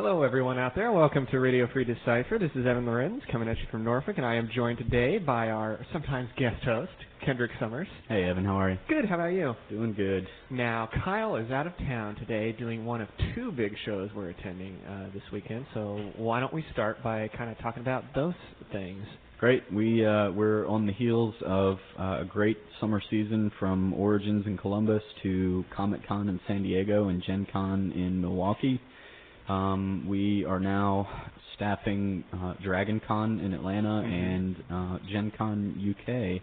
Hello, everyone out there. Welcome to Radio Free Decipher. This is Evan Lorenz coming at you from Norfolk, and I am joined today by our sometimes guest host, Kendrick Summers. Hey, Evan. How are you? Good. How about you? Doing good. Now, Kyle is out of town today doing one of two big shows we're attending this weekend, so why don't we start by kind of talking about those things? Great. We're on the heels of a great summer season, from Origins in Columbus to Comic-Con in San Diego and GenCon in Milwaukee. We are now staffing DragonCon in Atlanta and GenCon UK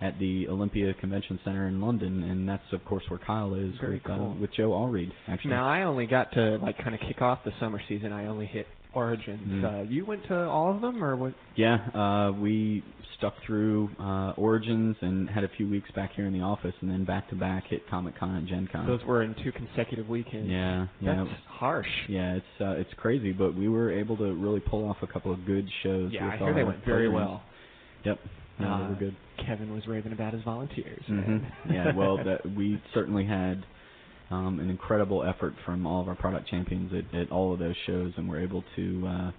at the Olympia Convention Center in London, and that's, of course, where Kyle is. Very cool. With Joe Allreed, actually. Now, I only got to kind of kick off the summer season. I only hit Origins. You went to all of them, or what? Yeah, we stuck through Origins and had a few weeks back here in the office, and then back-to-back hit Comic-Con and GenCon. Those were in 2 consecutive weekends. Yeah. That's harsh. Yeah, it's crazy, but we were able to really pull off a couple of good shows. Yeah, I hear they went very well. Yep. No, they were good. Kevin was raving about his volunteers. Yeah, well, we certainly had an incredible effort from all of our product champions at all of those shows, and we're able to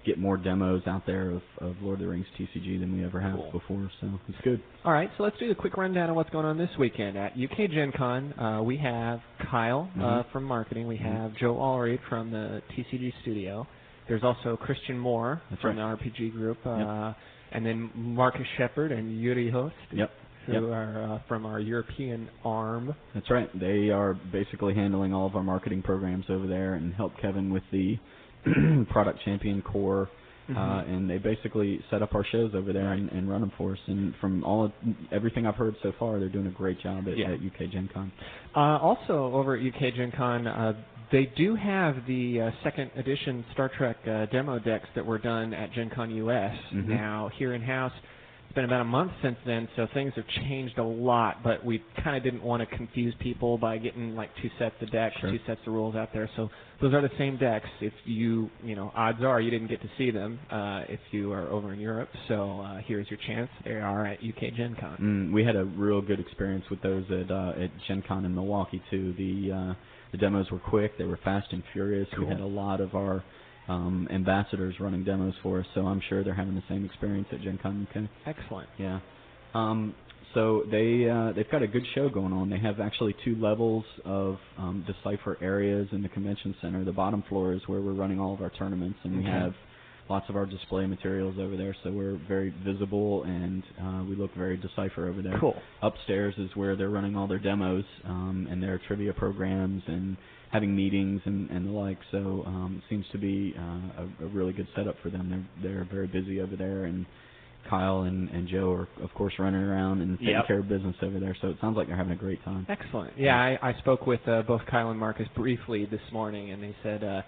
get more demos out there of Lord of the Rings TCG than we ever have before, so it's good. All right, so let's do a quick rundown of what's going on this weekend. At UK Gen Con, we have Kyle from marketing. We have Joe Allreed from the TCG studio. There's also Christian Moore from the RPG group, and then Marcus Shepard and Yuri Host. Who are from our European arm. That's right. They are basically handling all of our marketing programs over there and help Kevin with the product champion core. And they basically set up our shows over there and run them for us. And from everything I've heard so far, they're doing a great job at UK Gen Con. Also, over at UK Gen Con, they do have the second edition Star Trek demo decks that were done at Gen Con US. Now, here in-house, it's been about a month since then, so things have changed a lot, but we kind of didn't want to confuse people by getting like 2 sets of decks, 2 sets of rules out there. So those are the same decks. If you odds are you didn't get to see them if you are over in Europe, so here's your chance. They are at UK Gen Con. We had a real good experience with those at Gen Con in Milwaukee, too. The demos were quick. They were fast and furious. Cool. We had a lot of our ambassadors running demos for us, so I'm sure they're having the same experience at GenCon UK. Excellent. Yeah. So they've got a good show going on. They have actually 2 levels of Decipher areas in the convention center. The bottom floor is where we're running all of our tournaments, and we have lots of our display materials over there, so we're very visible, and we look very Decipher over there. Cool. Upstairs is where they're running all their demos and their trivia programs and having meetings and the like, so it seems to be a really good setup for them. They're very busy over there, and Kyle and Joe are, of course, running around and taking care of business over there, so it sounds like they're having a great time. Excellent. Yeah, I spoke with both Kyle and Marcus briefly this morning, and they said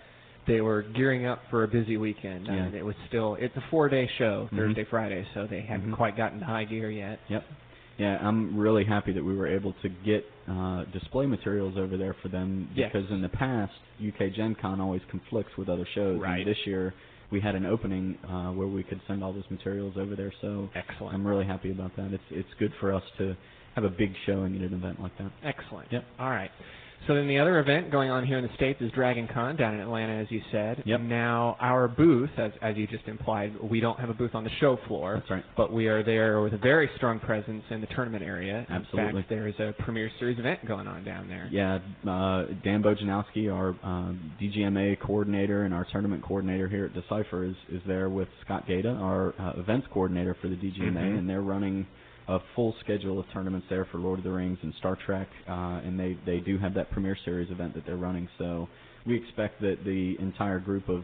they were gearing up for a busy weekend. And it's a 4-day show, Thursday, Friday, so they haven't quite gotten to high gear yet. Yep. Yeah, I'm really happy that we were able to get display materials over there for them, because in the past, UK Gen Con always conflicts with other shows. Right. And this year, we had an opening where we could send all those materials over there, so excellent. I'm really happy about that. It's good for us to have a big showing at an event like that. Excellent. Yep. All right. So then the other event going on here in the States is DragonCon down in Atlanta, as you said. Yep. Now, our booth, as you just implied, we don't have a booth on the show floor. That's right. But we are there with a very strong presence in the tournament area. Absolutely. In fact, there is a Premier Series event going on down there. Yeah, Dan Bojanowski, our DGMA coordinator and our tournament coordinator here at Decipher, is there with Scott Gata, our events coordinator for the DGMA, and they're running a full schedule of tournaments there for Lord of the Rings and Star Trek, and they do have that Premier Series event that they're running, so we expect that the entire group of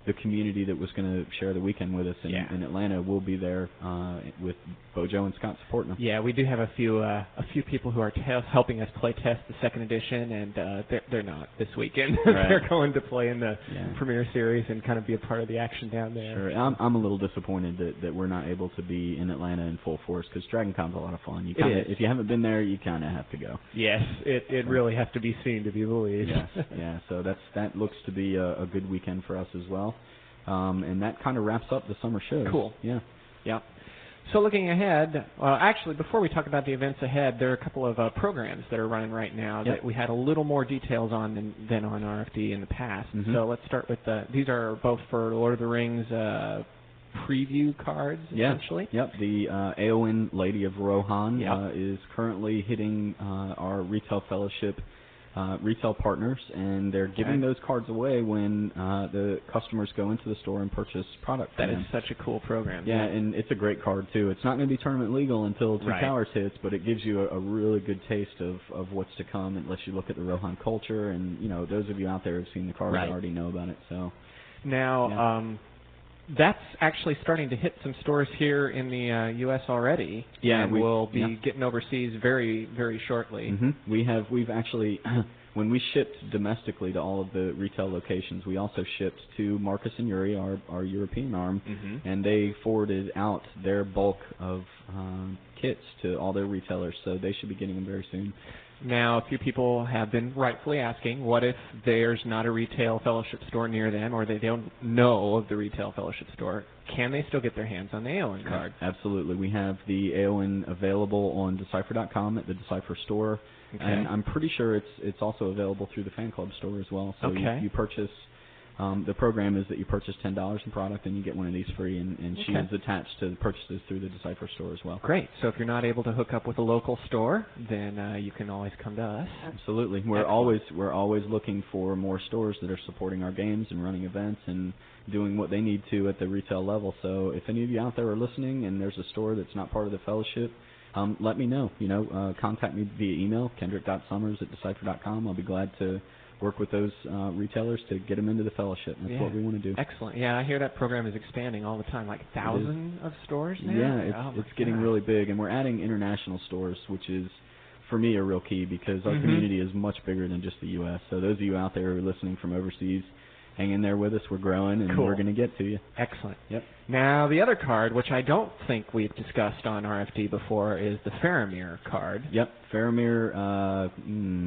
the community that was going to share the weekend with us in Atlanta will be there with Bojo and Scott supporting them. Yeah, we do have a few people who are helping us play test the second edition, and they're not this weekend. Right. They're going to play in the Premier Series and kind of be a part of the action down there. Sure. I'm a little disappointed that we're not able to be in Atlanta in full force, because DragonCon's a lot of fun. If you haven't been there, you kind of have to go. Yes, it really has to be seen to be believed. Yes, yeah. So that looks to be a good weekend for us as well. And that kind of wraps up the summer shows. Cool. Yeah. Yeah. So looking ahead, actually, before we talk about the events ahead, there are a couple of programs that are running right now that we had a little more details on than on RFD in the past. So let's start with these are both for Lord of the Rings preview cards, essentially. Yep. The Éowyn, Lady of Rohan, is currently hitting our retail fellowship retail partners, and they're giving those cards away when the customers go into the store and purchase product from them. That is such a cool program. Yeah, and it's a great card, too. It's not going to be tournament legal until Two Towers hits, but it gives you a really good taste of what's to come. It lets you look at the Rohan culture, and, you know, those of you out there who've seen the cards already know about it. So now, that's actually starting to hit some stores here in the U.S. already. Yeah, and we'll be getting overseas very, very shortly. We've actually, when we shipped domestically to all of the retail locations, we also shipped to Marcus and Yuri, our European arm, and they forwarded out their bulk of kits to all their retailers, so they should be getting them very soon. Now, a few people have been rightfully asking, what if there's not a retail fellowship store near them, or they don't know of the retail fellowship store? Can they still get their hands on the Éowyn card? Absolutely. We have the Éowyn available on Decipher.com at the Decipher store, and I'm pretty sure it's also available through the fan club store as well. So you purchase. The program is that you purchase $10 in product and you get one of these free, and she is attached to the purchases through the Decipher store as well. Great. So if you're not able to hook up with a local store, then you can always come to us. Absolutely. We're always looking for more stores that are supporting our games and running events and doing what they need to at the retail level. So if any of you out there are listening and there's a store that's not part of the fellowship, let me know. Contact me via email, kendrick.summers@decipher.com. I'll be glad to work with those retailers to get them into the fellowship. That's what we want to do. Excellent. Yeah, I hear that program is expanding all the time, like 1,000 of stores now? Yeah, it's getting really big, and we're adding international stores, which is, for me, a real key because our community is much bigger than just the U.S. So those of you out there who are listening from overseas, hang in there with us. We're growing, and we're going to get to you. Excellent. Yep. Now, the other card, which I don't think we've discussed on RFD before, is the Faramir card. Yep, Faramir.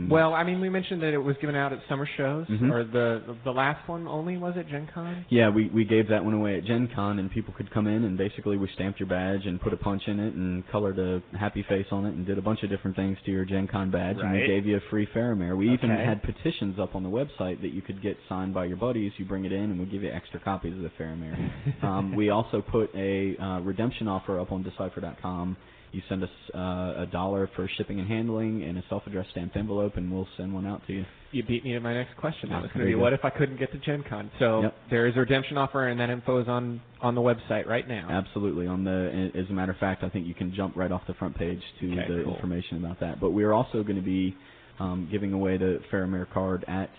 Well, I mean, we mentioned that it was given out at summer shows, or the last one only was at GenCon? Yeah, we gave that one away at GenCon, and people could come in, and basically we stamped your badge and put a punch in it and colored a happy face on it and did a bunch of different things to your GenCon badge, and we gave you a free Faramir. We even had petitions up on the website that you could get signed by your buddies. You bring it in, and we'll give you extra copies of the Faramir. We also put a redemption offer up on Decipher.com. You send us $1 for shipping and handling and a self-addressed stamped envelope, and we'll send one out to you. You beat me to my next question. That was going to be, what if I couldn't get to GenCon? So there is a redemption offer, and that info is on the website right now. Absolutely. As a matter of fact, I think you can jump right off the front page to the information about that. But we're also going to be giving away the Faramir card at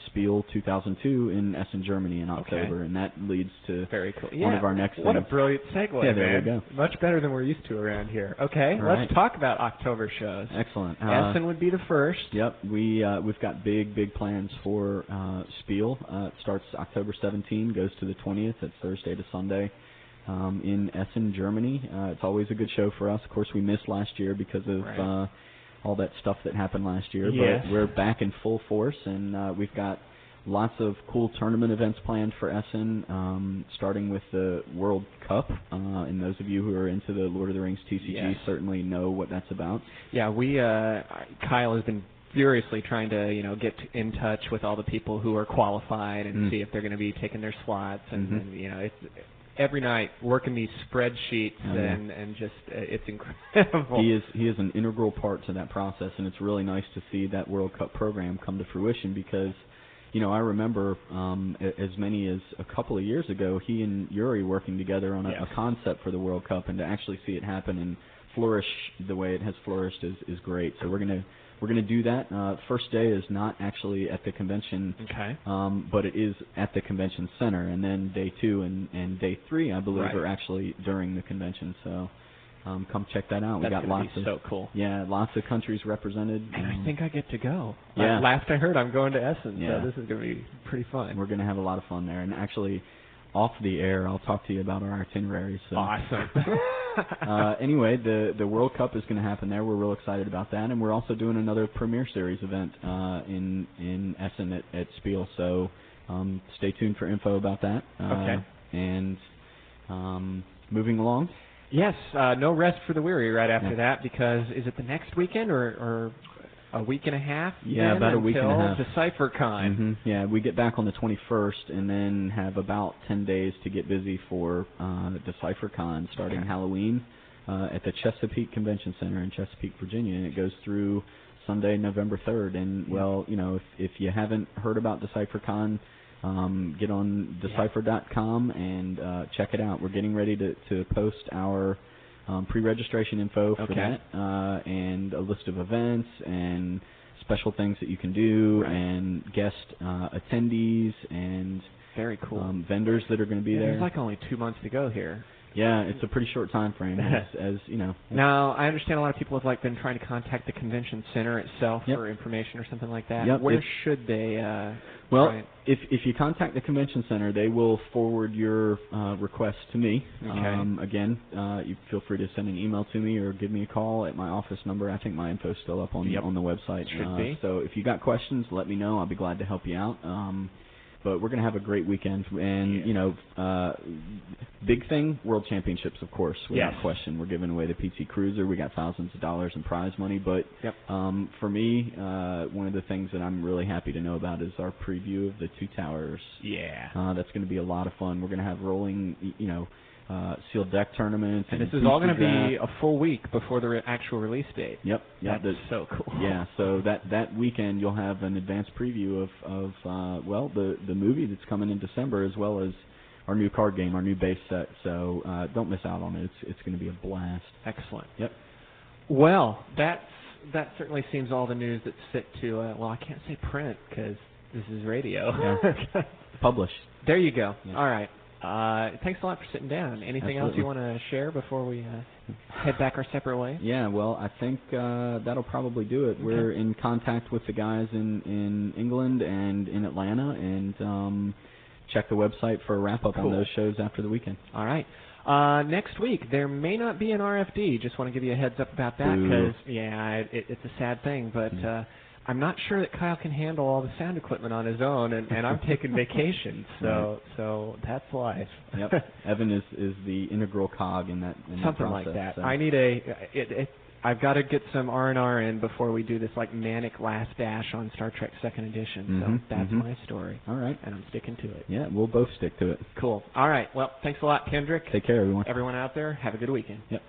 Spiel 2002 in Essen, Germany in October, and that leads to one of our next What a brilliant segue, yeah, there we go. Much better than we're used to around here. Okay, let's talk about October shows. Excellent. Essen would be the first. Yep, we've got big plans for Spiel. It starts October 17, goes to the 20th. It's Thursday to Sunday. In Essen, Germany. It's always a good show for us. Of course, we missed last year because of all that stuff that happened last year, but we're back in full force, and we've got lots of cool tournament events planned for Essen, starting with the World Cup, and those of you who are into the Lord of the Rings TCG certainly know what that's about. Yeah, Kyle has been furiously trying to, get in touch with all the people who are qualified and see if they're going to be taking their slots, and it's every night working these spreadsheets and just it's incredible. He is an integral part to that process, and it's really nice to see that World Cup program come to fruition because, I remember as many as a couple of years ago, he and Yuri working together on a concept for the World Cup, and to actually see it happen and flourish the way it has flourished is great. So we're gonna do that. First day is not actually at the convention, but it is at the convention center. And then day 2 and day 3, I believe, are actually during the convention. So come check that out. We got lots of so cool. Yeah, lots of countries represented. And I think I get to go. Yeah. Last I heard, I'm going to Essen. So this is gonna be pretty fun. We're gonna have a lot of fun there. And actually, off the air, I'll talk to you about our itinerary. So. Awesome. Anyway, the World Cup is going to happen there. We're real excited about that, and we're also doing another Premier Series event in Essen at Spiel. So stay tuned for info about that. And moving along. Yes, no rest for the weary right after that, because is it the next weekend or a week and a half? Yeah, about a week and a half. Decipher Con. Yeah, we get back on the 21st and then have about 10 days to get busy for Decipher Con starting Halloween at the Chesapeake Convention Center in Chesapeake, Virginia, and it goes through Sunday, November 3rd. And, well, you know, if you haven't heard about Decipher Con, get on Decipher.com and check it out. We're getting ready to post our pre-registration info for that, and a list of events and special things that you can do, and guest attendees and very cool vendors that are going to be there. There's like only 2 months to go here. Yeah, it's a pretty short time frame, as you know. Now, I understand a lot of people have been trying to contact the convention center itself for information or something like that. Where should they? Well, if you contact the convention center, they will forward your request to me. Okay. Again, you feel free to send an email to me or give me a call at my office number. I think my info is still up on the website. Should be. So if you got questions, let me know. I'll be glad to help you out. But we're going to have a great weekend, and you know, big thing, World Championships, of course, without question. We're giving away the PT Cruiser. We got thousands of dollars in prize money. But for me, one of the things that I'm really happy to know about is our preview of the Two Towers. Yeah, that's going to be a lot of fun. We're going to have rolling, you know, sealed deck tournaments. And this is all going to be a full week before the actual release date. Yep. That's so cool. Yeah, so that weekend you'll have an advanced preview of the movie that's coming in December, as well as our new card game, our new base set. So don't miss out on it. It's going to be a blast. Excellent. Yep. Well, that certainly seems all the news that's fit to, well, I can't say print because this is radio. Yeah. Published. There you go. Yeah. All right. Thanks a lot for sitting down. Anything else you want to share before we head back our separate ways? Yeah, well, I think that'll probably do it. Okay. We're in contact with the guys in England and in Atlanta, and check the website for a wrap-up on those shows after the weekend. All right. Next week, there may not be an RFD. Just want to give you a heads up about that because, it's a sad thing, but... I'm not sure that Kyle can handle all the sound equipment on his own, and I'm taking vacation, so that's life. Yep. Evan is the integral cog in that something process, like that. So. I need I've got to get some R&R in before we do this manic last dash on Star Trek Second Edition. So that's my story. All right, and I'm sticking to it. Yeah, we'll both stick to it. Cool. All right. Well, thanks a lot, Kendrick. Take care, everyone. Everyone out there, have a good weekend. Yep.